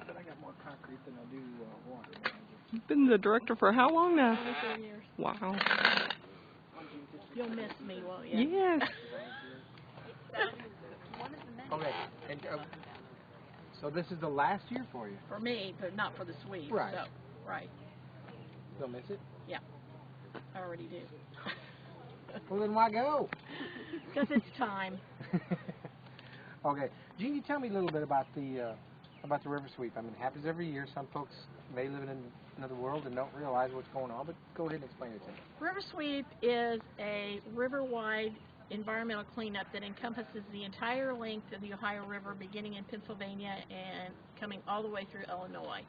But I got more concrete than I do water. You've been the director for how long now? 24 years. Wow. You'll miss me, won't you? Yes. Okay, and so this is the last year for you? For me, but not for the sweep. Right. So, right. You'll miss it? Yeah. I already do. Well, then why go? Because it's time. Okay, Gene, you tell me a little bit about the river sweep. I mean, it happens every year. Some folks may live in another world and don't realize what's going on, but go ahead and explain it to me. River sweep is a river-wide environmental cleanup that encompasses the entire length of the Ohio River, beginning in Pennsylvania and coming all the way through Illinois.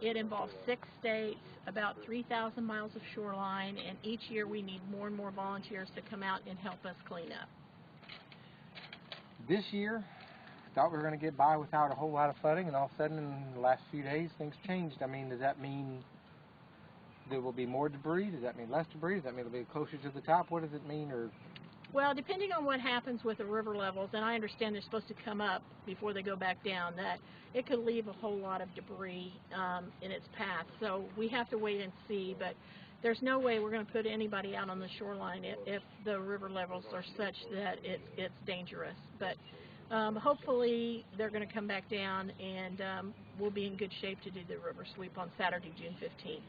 It involves 6 states, about 3,000 miles of shoreline, and each year we need more and more volunteers to come out and help us clean up. This year, thought we were going to get by without a whole lot of flooding, and all of a sudden in the last few days things changed. I mean, does that mean there will be more debris? Does that mean less debris? Does that mean it'll be closer to the top? What does it mean? Or well, depending on what happens with the river levels, and I understand they're supposed to come up before they go back down, that it could leave a whole lot of debris in its path. So we have to wait and see, but there's no way we're going to put anybody out on the shoreline if the river levels are such that it's dangerous. But hopefully they're going to come back down, and we'll be in good shape to do the river sweep on Saturday, June 15th.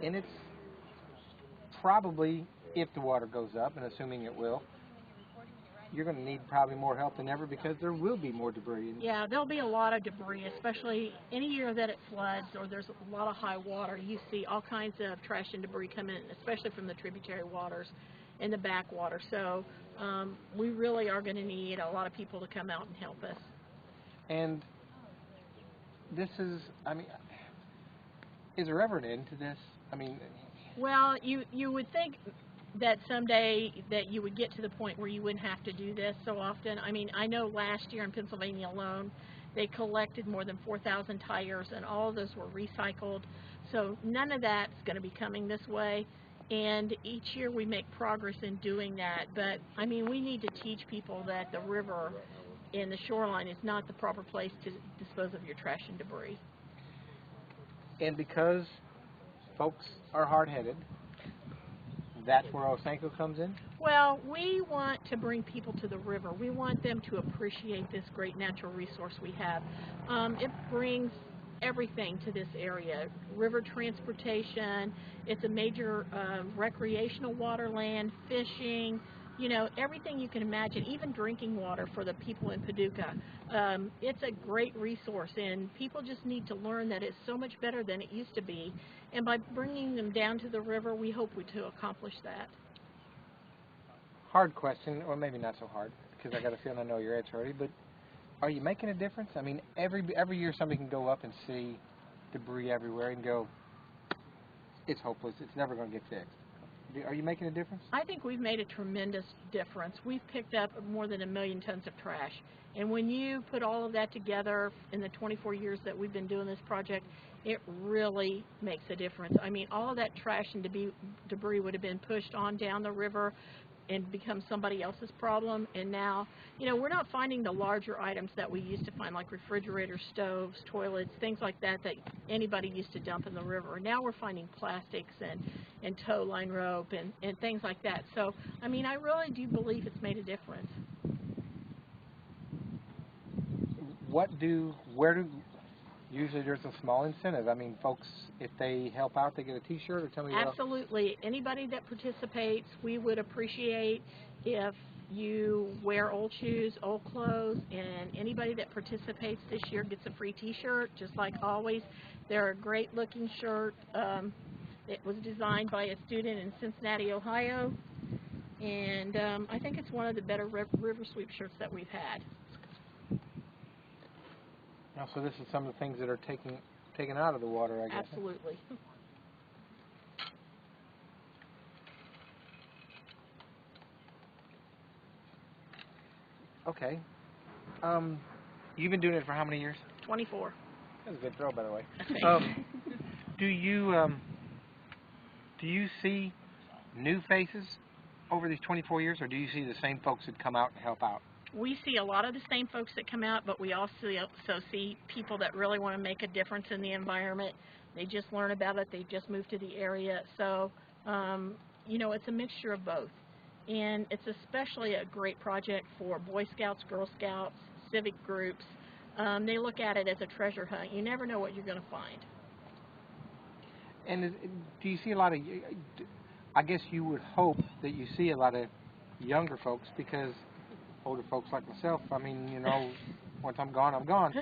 And it's probably, if the water goes up, and assuming it will, you're going to need probably more help than ever because there will be more debris. Yeah, there'll be a lot of debris, especially any year that it floods or there's a lot of high water. You see all kinds of trash and debris come in, especially from the tributary waters and the backwater. So we really are going to need a lot of people to come out and help us. And this is, I mean, is there ever an end to this? I mean, well, you would think that someday that you would get to the point where you wouldn't have to do this so often. I mean, I know last year in Pennsylvania alone, they collected more than 4,000 tires, and all of those were recycled. So none of that's going to be coming this way. And each year we make progress in doing that. But, I mean, we need to teach people that the river and the shoreline is not the proper place to dispose of your trash and debris. And because folks are hard-headed, that's where Osenko comes in? Well, we want to bring people to the river. We want them to appreciate this great natural resource we have. It brings everything to this area. River transportation, it's a major recreational waterland, fishing, you know, everything you can imagine, even drinking water for the people in Paducah. It's a great resource, and people just need to learn that it's so much better than it used to be. And by bringing them down to the river, we hope to accomplish that. Hard question, or maybe not so hard, because I got a feeling I know your answer already, but are you making a difference? I mean, every year somebody can go up and see debris everywhere and go, it's hopeless, it's never going to get fixed. Are you making a difference? I think we've made a tremendous difference. We've picked up more than 1 million tons of trash. And when you put all of that together in the 24 years that we've been doing this project, it really makes a difference. I mean, all of that trash and debris would have been pushed on down the river and become somebody else's problem. And now, you know, we're not finding the larger items that we used to find, like refrigerators, stoves, toilets, things like that that anybody used to dump in the river. Now we're finding plastics and tow line rope and things like that. So, I mean, I really do believe it's made a difference. Usually there's a small incentive. I mean, folks, if they help out, they get a t-shirt, or tell me what else? Absolutely. Anybody that participates, we would appreciate if you wear old shoes, old clothes, and anybody that participates this year gets a free t-shirt, just like always. They're a great looking shirt. It was designed by a student in Cincinnati, Ohio, and I think it's one of the better river sweep shirts that we've had. Now, so this is some of the things that are taken out of the water, I guess. Absolutely. Okay. You've been doing it for how many years? 24. That's a good throw, by the way. Okay. Do you see new faces over these 24 years, or do you see the same folks that come out and help out? we see a lot of the same folks that come out, but we also see people that really want to make a difference in the environment. They just learn about it. They just moved to the area. So, you know, it's a mixture of both. And it's especially a great project for Boy Scouts, Girl Scouts, civic groups. They look at it as a treasure hunt. You never know what you're going to find. And do you see a lot of, I guess you would hope that you see a lot of younger folks, because older folks like myself, I mean, you know, once I'm gone, I'm gone.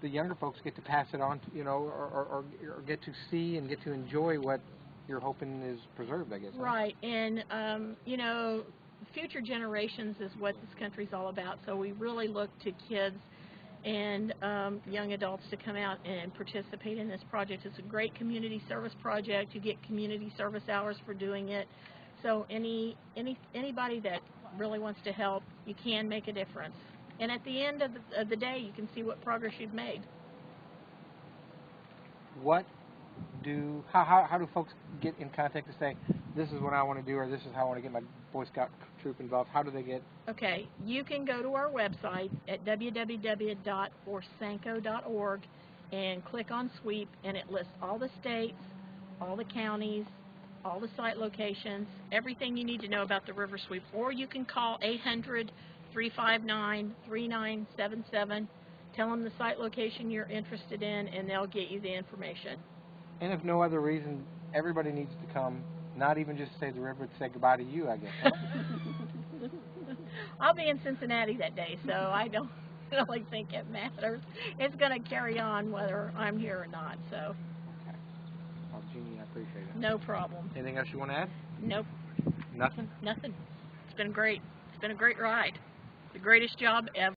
The younger folks get to pass it on, you know, or get to see and get to enjoy what you're hoping is preserved, I guess. Right, and, you know, future generations is what this country's all about, so we really look to kids and young adults to come out and participate in this project. It's a great community service project. You get community service hours for doing it. So anybody that really wants to help, you can make a difference. And at the end of the day, you can see what progress you've made. How do folks get in contact to say, this is what I want to do, or this is how I want to get my Boy Scout troop involved? How do they get? Okay, you can go to our website at www.orsanco.org and click on sweep, and it lists all the states, all the counties, all the site locations, everything you need to know about the river sweep. Or you can call 800-359-3977, tell them the site location you're interested in, and they'll get you the information. And if no other reason, everybody needs to come, not even just say the river, but say goodbye to you, I guess. Huh? I'll be in Cincinnati that day, so I don't really think it matters. It's going to carry on whether I'm here or not. So. Okay. Well, Jeannie, I appreciate it. No problem. Anything else you want to add? Nope. Nothing? Nothing. It's been great. It's been a great ride. The greatest job ever.